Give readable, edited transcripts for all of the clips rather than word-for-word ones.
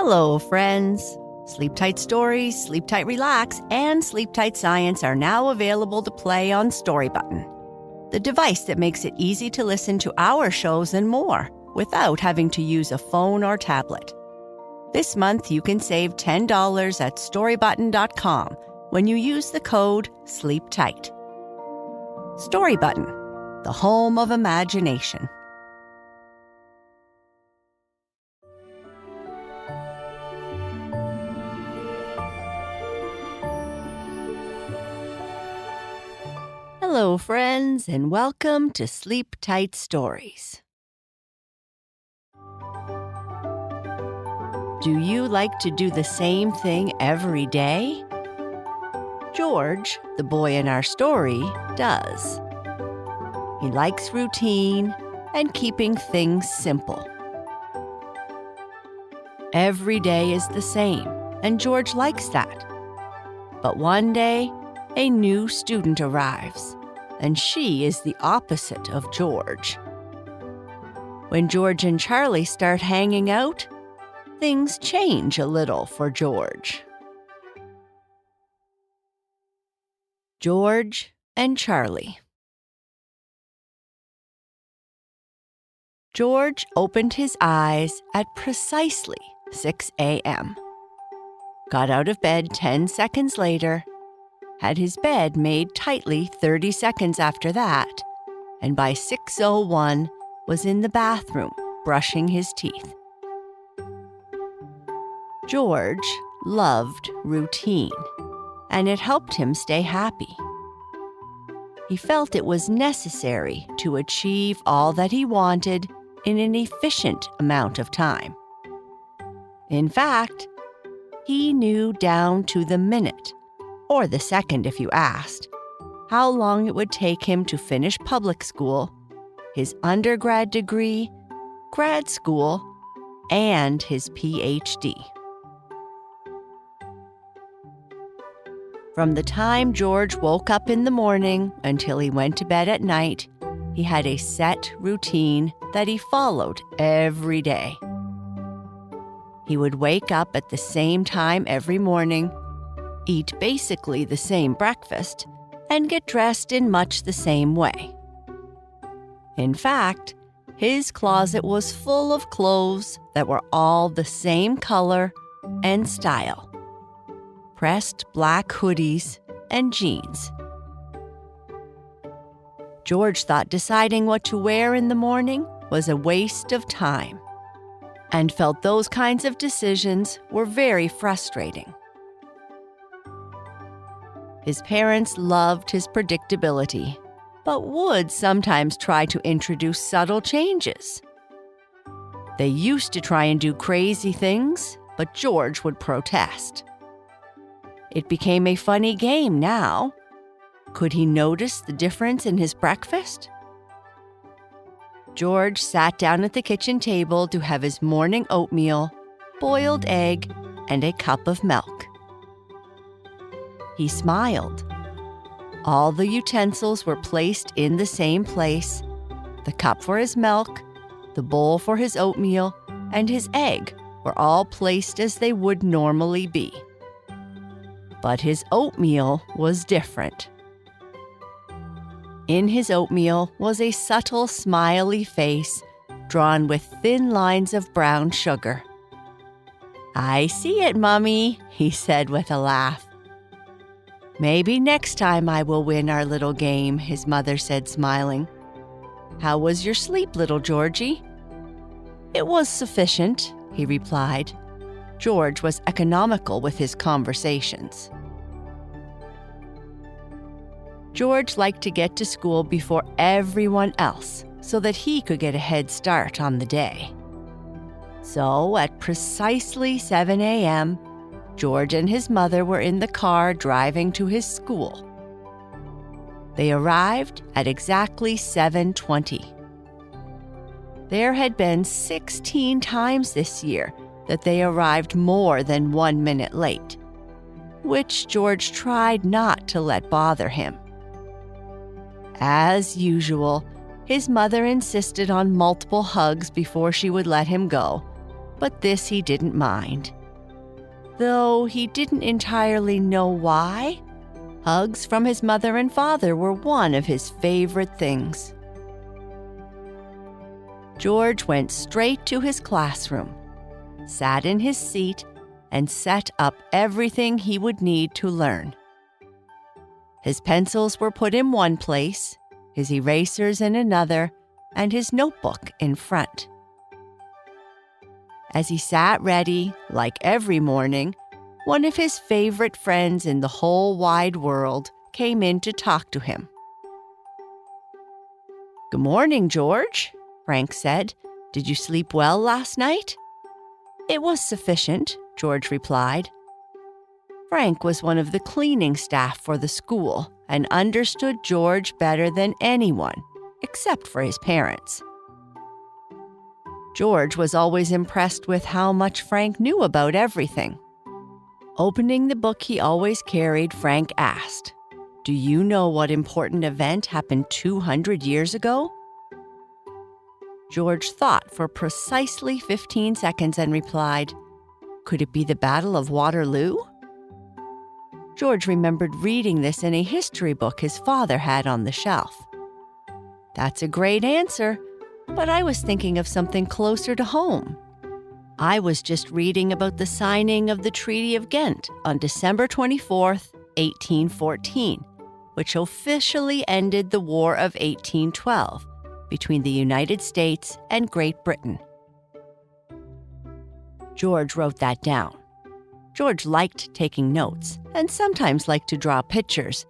Hello, friends. Sleep Tight Stories, Sleep Tight Relax, and Sleep Tight Science are now available to play on Storybutton, the device that makes it easy to listen to our shows and more without having to use a phone or tablet. This month, you can save $10 at storybutton.com when you use the code SLEEPTIGHT. Storybutton, the home of imagination. Hello, friends, and welcome to Sleep Tight Stories. Do you like to do the same thing every day? George, the boy in our story, does. He likes routine and keeping things simple. Every day is the same, and George likes that. But one day, a new student arrives, and she is the opposite of George. When George and Charlie start hanging out, things change a little for George. George and Charlie. George opened his eyes at precisely 6 a.m., got out of bed 10 seconds later, had his bed made tightly 30 seconds after that, and by 6:01 was in the bathroom brushing his teeth. George loved routine, and it helped him stay happy. He felt it was necessary to achieve all that he wanted in an efficient amount of time. In fact, he knew down to the minute, or the second if you asked, how long it would take him to finish public school, his undergrad degree, grad school, and his PhD. From the time George woke up in the morning until he went to bed at night, he had a set routine that he followed every day. He would wake up at the same time every morning, eat basically the same breakfast, and get dressed in much the same way. In fact, his closet was full of clothes that were all the same color and style: pressed black hoodies and jeans. George thought deciding what to wear in the morning was a waste of time, and felt those kinds of decisions were very frustrating. His parents loved his predictability, but would sometimes try to introduce subtle changes. They used to try and do crazy things, but George would protest. It became a funny game now. Could he notice the difference in his breakfast? George sat down at the kitchen table to have his morning oatmeal, boiled egg, and a cup of milk. He smiled. All the utensils were placed in the same place: the cup for his milk, the bowl for his oatmeal, and his egg were all placed as they would normally be. But his oatmeal was different. In his oatmeal was a subtle, smiley face drawn with thin lines of brown sugar. "I see it, Mummy," he said with a laugh. "Maybe next time I will win our little game," his mother said, smiling. "How was your sleep, little Georgie?" "It was sufficient," he replied. George was economical with his conversations. George liked to get to school before everyone else so that he could get a head start on the day. So at precisely 7 a.m., George and his mother were in the car driving to his school. They arrived at exactly 7:20. There had been 16 times this year that they arrived more than 1 minute late, which George tried not to let bother him. As usual, his mother insisted on multiple hugs before she would let him go, but this he didn't mind. though he didn't entirely know why. Hugs from his mother and father were one of his favorite things. George went straight to his classroom, sat in his seat, and set up everything he would need to learn. His pencils were put in one place, his erasers in another, and his notebook in front. As he sat ready, like every morning, one of his favorite friends in the whole wide world came in to talk to him. "Good morning, George," Frank said. "Did you sleep well last night?" "It was sufficient," George replied. Frank was one of the cleaning staff for the school and understood George better than anyone, except for his parents. George was always impressed with how much Frank knew about everything. Opening the book he always carried, Frank asked, "Do you know what important event happened 200 years ago?" George thought for precisely 15 seconds and replied, "Could it be the Battle of Waterloo?" George remembered reading this in a history book his father had on the shelf. "That's a great answer, but I was thinking of something closer to home. I was just reading about the signing of the Treaty of Ghent on December 24th, 1814, which officially ended the War of 1812 between the United States and Great Britain." George wrote that down. George liked taking notes and sometimes liked to draw pictures,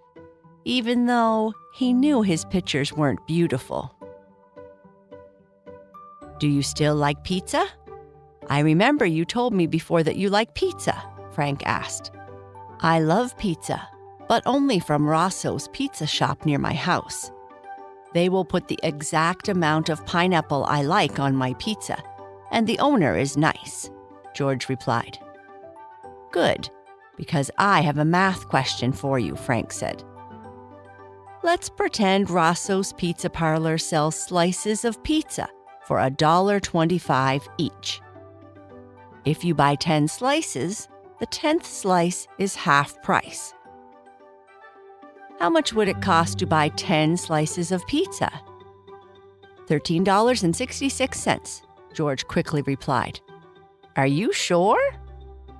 even though he knew his pictures weren't beautiful. "Do you still like pizza? I remember you told me before that you like pizza," Frank asked. "I love pizza, but only from Rosso's pizza shop near my house. They will put the exact amount of pineapple I like on my pizza, and the owner is nice," George replied. "Good, because I have a math question for you," Frank said. "Let's pretend Rosso's Pizza Parlor sells slices of pizza for $1.25 each. If you buy 10 slices, the 10th slice is half price. How much would it cost to buy 10 slices of pizza?" $13.66, George quickly replied. "Are you sure?"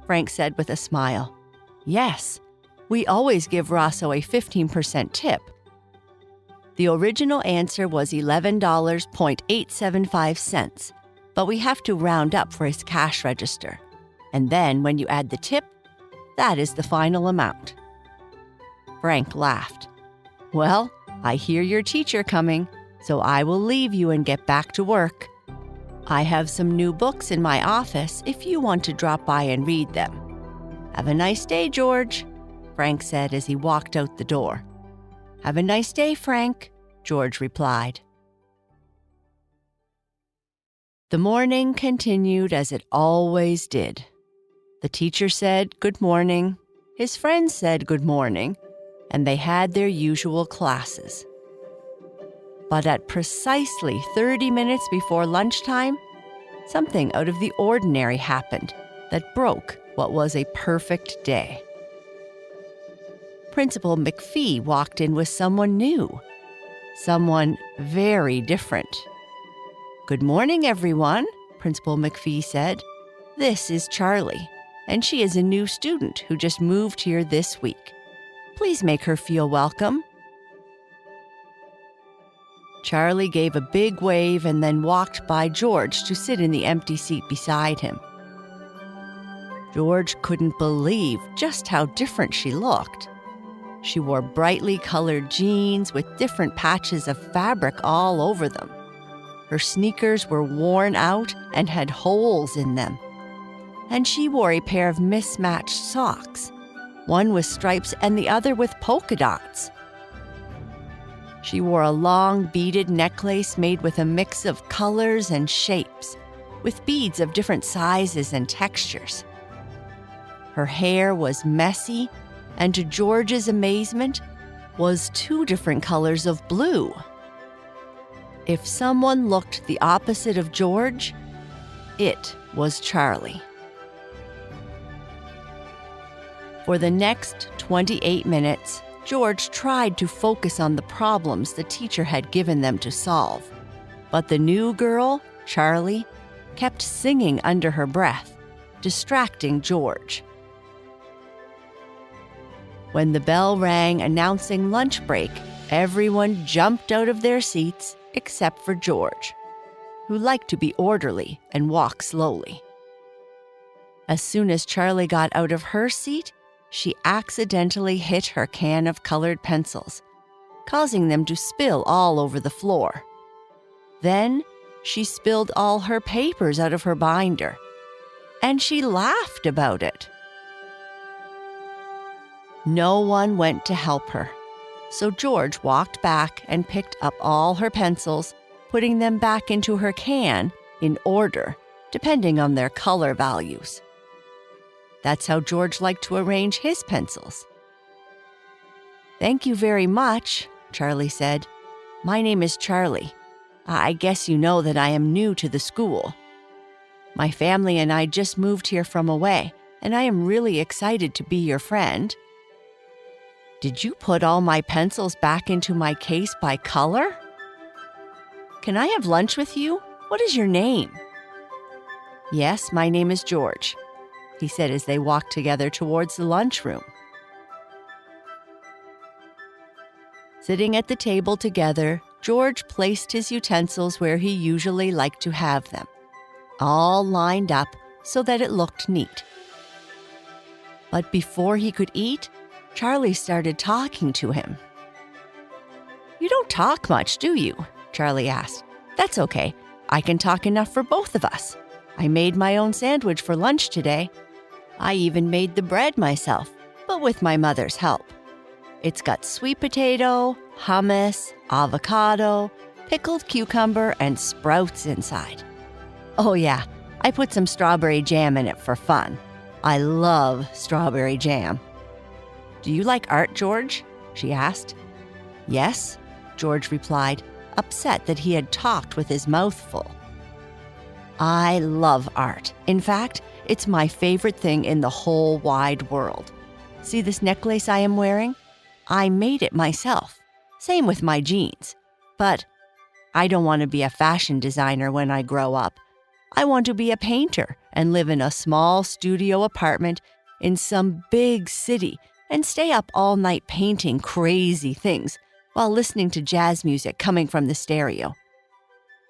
Frank said with a smile. "Yes, we always give Rosso a 15% tip." The original answer was $11.875, but we have to round up for his cash register. And then when you add the tip, that is the final amount. Frank laughed. "Well, I hear your teacher coming, so I will leave you and get back to work. I have some new books in my office if you want to drop by and read them." "Have a nice day, George," Frank said as he walked out the door. "Have a nice day, Frank," George replied. The morning continued as it always did. The teacher said good morning, his friends said good morning, and they had their usual classes. But at precisely 30 minutes before lunchtime, something out of the ordinary happened that broke what was a perfect day. Principal McPhee walked in with someone new, someone very different. "Good morning, everyone," Principal McPhee said. "This is Charlie, and she is a new student who just moved here this week. Please make her feel welcome." Charlie gave a big wave and then walked by George to sit in the empty seat beside him. George couldn't believe just how different she looked. She wore brightly colored jeans with different patches of fabric all over them. Her sneakers were worn out and had holes in them. And she wore a pair of mismatched socks, one with stripes and the other with polka dots. She wore a long beaded necklace made with a mix of colors and shapes, with beads of different sizes and textures. Her hair was messy, and to George's amazement, was 2 different colors of blue. If someone looked the opposite of George, it was Charlie. For the next 28 minutes, George tried to focus on the problems the teacher had given them to solve. But the new girl, Charlie, kept singing under her breath, distracting George. When the bell rang announcing lunch break, everyone jumped out of their seats except for George, who liked to be orderly and walk slowly. As soon as Charlie got out of her seat, she accidentally hit her can of colored pencils, causing them to spill all over the floor. Then she spilled all her papers out of her binder, and she laughed about it. No one went to help her, so George walked back and picked up all her pencils, putting them back into her can in order, depending on their color values. That's how George liked to arrange his pencils. "Thank you very much," Charlie said. "My name is Charlie. I guess you know that I am new to the school. My family and I just moved here from away, and I am really excited to be your friend." "Did you put all my pencils back into my case by color?" "Can I have lunch with you? What is your name?" "Yes, my name is George," he said as they walked together towards the lunchroom. Sitting at the table together, George placed his utensils where he usually liked to have them, all lined up so that it looked neat. But before he could eat, Charlie started talking to him. "You don't talk much, do you?" Charlie asked. "That's okay. I can talk enough for both of us. I made my own sandwich for lunch today. I even made the bread myself, but with my mother's help. It's got sweet potato, hummus, avocado, pickled cucumber, and sprouts inside. Oh yeah, I put some strawberry jam in it for fun. I love strawberry jam." "Do you like art, George?" she asked. "Yes," George replied, upset that he had talked with his mouth full. "I love art. In fact, it's my favorite thing in the whole wide world. See this necklace I am wearing? I made it myself. Same with my jeans. But I don't want to be a fashion designer when I grow up. I want to be a painter and live in a small studio apartment in some big city and stay up all night painting crazy things while listening to jazz music coming from the stereo.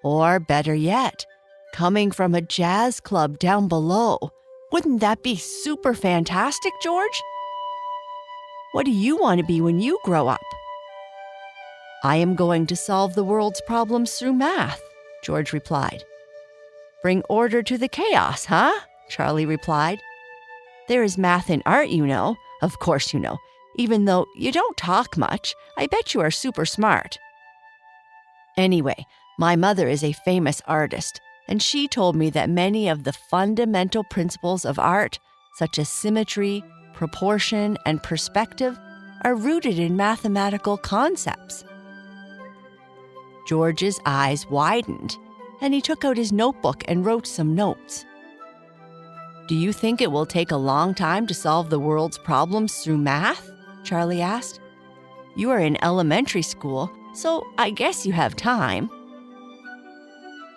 Or better yet, coming from a jazz club down below. Wouldn't that be super fantastic, George? What do you want to be when you grow up?" "I am going to solve the world's problems through math," George replied. "Bring order to the chaos, huh?" Charlie replied. "There is math in art, you know. Of course you know. Even though you don't talk much, I bet you are super smart. Anyway, my mother is a famous artist, and she told me that many of the fundamental principles of art, such as symmetry, proportion, and perspective, are rooted in mathematical concepts." George's eyes widened, and he took out his notebook and wrote some notes. "Do you think it will take a long time to solve the world's problems through math?" Charlie asked. "You are in elementary school, so I guess you have time."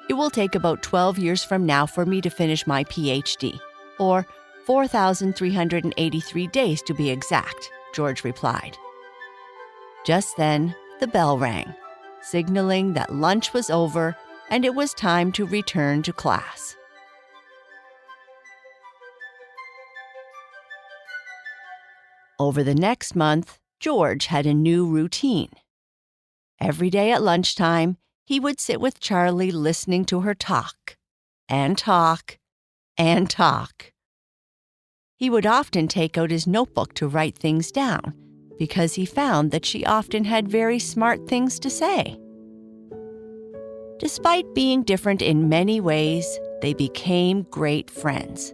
"It will take about 12 years from now for me to finish my PhD, or 4,383 days to be exact," George replied. Just then, the bell rang, signaling that lunch was over and it was time to return to class. Over the next month, George had a new routine. Every day at lunchtime, he would sit with Charlie listening to her talk, and talk, and talk. He would often take out his notebook to write things down, because he found that she often had very smart things to say. Despite being different in many ways, they became great friends.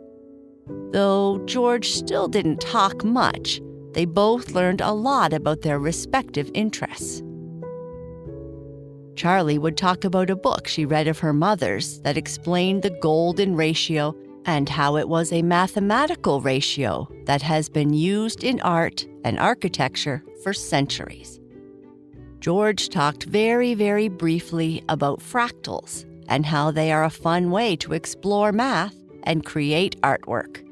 Though George still didn't talk much, they both learned a lot about their respective interests. Charlie would talk about a book she read of her mother's that explained the golden ratio and how it was a mathematical ratio that has been used in art and architecture for centuries. George talked very, very briefly about fractals and how they are a fun way to explore math and create artwork.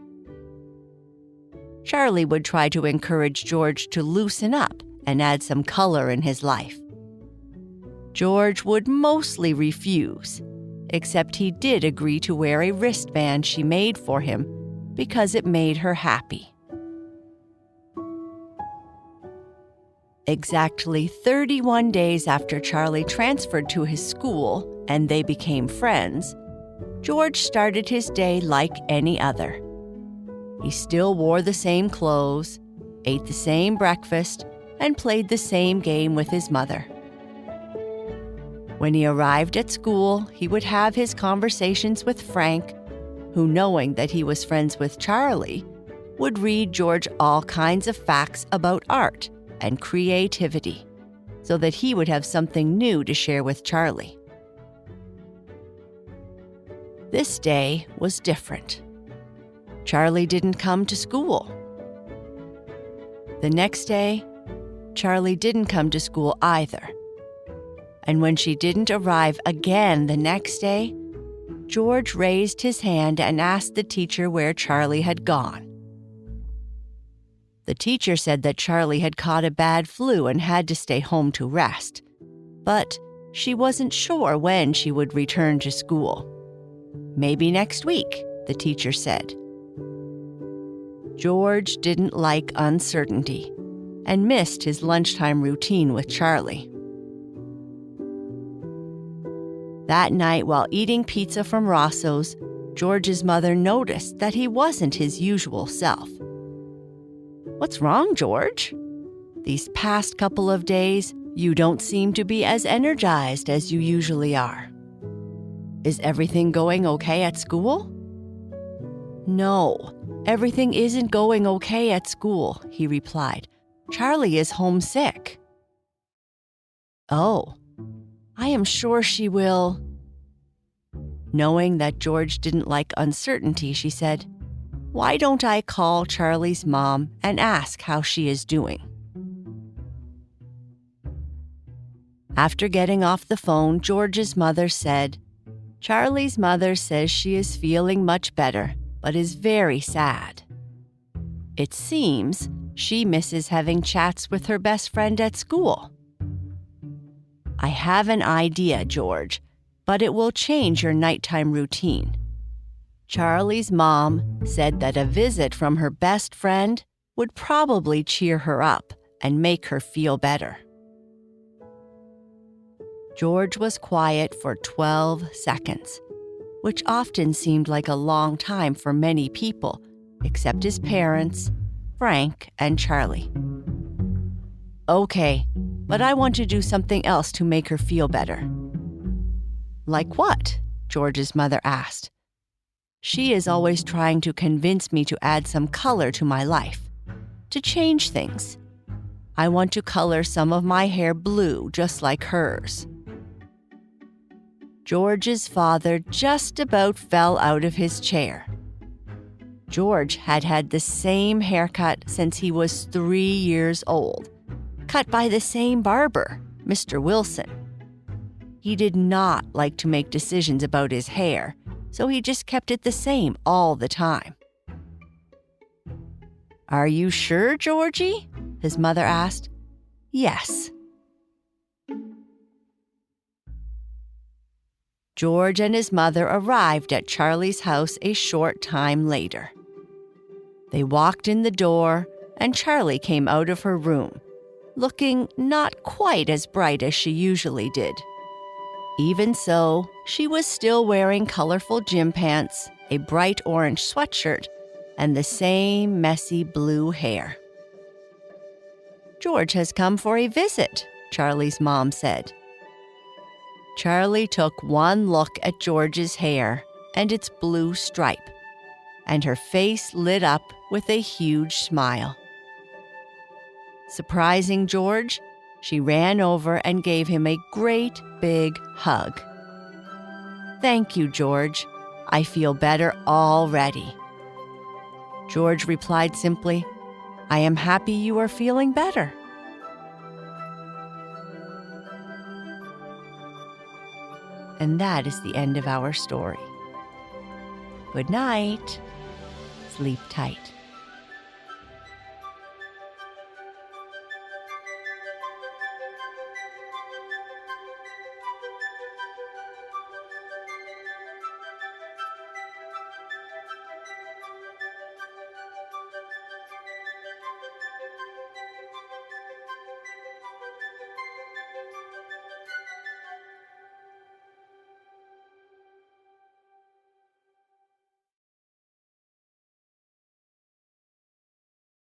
Charlie would try to encourage George to loosen up and add some color in his life. George would mostly refuse, except he did agree to wear a wristband she made for him because it made her happy. Exactly 31 days after Charlie transferred to his school and they became friends, George started his day like any other. He still wore the same clothes, ate the same breakfast, and played the same game with his mother. When he arrived at school, he would have his conversations with Frank, who, knowing that he was friends with Charlie, would read George all kinds of facts about art and creativity, so that he would have something new to share with Charlie. This day was different. Charlie didn't come to school. The next day, Charlie didn't come to school either. And when she didn't arrive again the next day, George raised his hand and asked the teacher where Charlie had gone. The teacher said that Charlie had caught a bad flu and had to stay home to rest, but she wasn't sure when she would return to school. Maybe next week, the teacher said. George didn't like uncertainty and missed his lunchtime routine with Charlie. That night, while eating pizza from Rosso's, George's mother noticed that he wasn't his usual self. "What's wrong, George? These past couple of days, you don't seem to be as energized as you usually are. Is everything going okay at school?" "No, everything isn't going okay at school," he replied. "Charlie is homesick." "Oh, I am sure she will." Knowing that George didn't like uncertainty, she said, "Why don't I call Charlie's mom and ask how she is doing?" After getting off the phone, George's mother said, "Charlie's mother says she is feeling much better, but is very sad. It seems she misses having chats with her best friend at school." "I have an idea, George, but it will change your nighttime routine." Charlie's mom said that a visit from her best friend would probably cheer her up and make her feel better. George was quiet for 12 seconds, which often seemed like a long time for many people, except his parents, Frank, and Charlie. "Okay, but I want to do something else to make her feel better." "Like what?" George's mother asked. "She is always trying to convince me to add some color to my life, to change things. I want to color some of my hair blue just like hers." George's father just about fell out of his chair. George had had the same haircut since he was 3 years old, cut by the same barber, Mr. Wilson. He did not like to make decisions about his hair, so he just kept it the same all the time. "Are you sure, Georgie?" his mother asked. "Yes." George and his mother arrived at Charlie's house a short time later. They walked in the door, and Charlie came out of her room, looking not quite as bright as she usually did. Even so, she was still wearing colorful gym pants, a bright orange sweatshirt, and the same messy blue hair. "George has come for a visit," Charlie's mom said. Charlie took one look at George's hair and its blue stripe, and her face lit up with a huge smile. Surprising George, she ran over and gave him a great big hug. "Thank you, George. I feel better already." George replied simply, "I am happy you are feeling better." And that is the end of our story. Good night. Sleep tight.